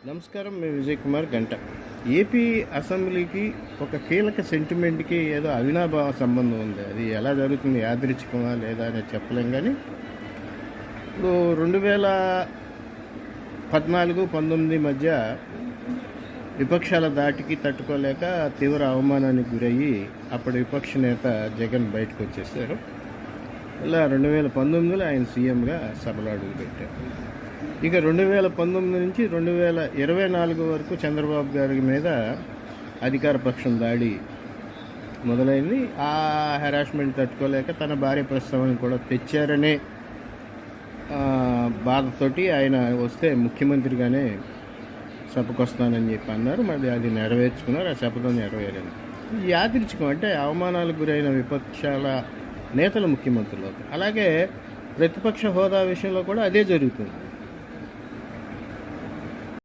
నమస్కారం. మేము విజయ్ కుమార్ గంట. ఏపీ అసెంబ్లీకి ఒక కీలక సెంటిమెంట్కి ఏదో అవినాభావ సంబంధం ఉంది. అది ఎలా జరుగుతుంది, యాదృచ్ఛికమా లేదా అనేది చెప్పలేం. కానీ ఇప్పుడు 2014-19 మధ్య విపక్షాల దాటికి తట్టుకోలేక తీవ్ర అవమానానికి గురయ్యి అప్పటి విపక్ష నేత జగన్ బయటకు వచ్చేసారు. ఇలా 2019లో ఆయన సీఎంగా సభలో అడుగుపెట్టారు. ఇక 2019 నుంచి 2024 వరకు చంద్రబాబు గారి మీద అధికార పక్షం దాడి మొదలైంది. ఆ హెరాస్మెంట్ తట్టుకోలేక తన భార్య ప్రస్తావన కూడా తెచ్చారనే బాధతోటి ఆయన వస్తే ముఖ్యమంత్రిగానే సభకొస్తానని చెప్పి అన్నారు. మరి అది నెరవేర్చుకున్నారు. ఆ శపథం నెరవేరింది. యాదృచ్ఛికం అంటే అవమానాలకు గురైన విపక్షాల నేతల ముఖ్యమంత్రులు, అలాగే ప్రతిపక్ష హోదా విషయంలో కూడా అదే జరుగుతుంది.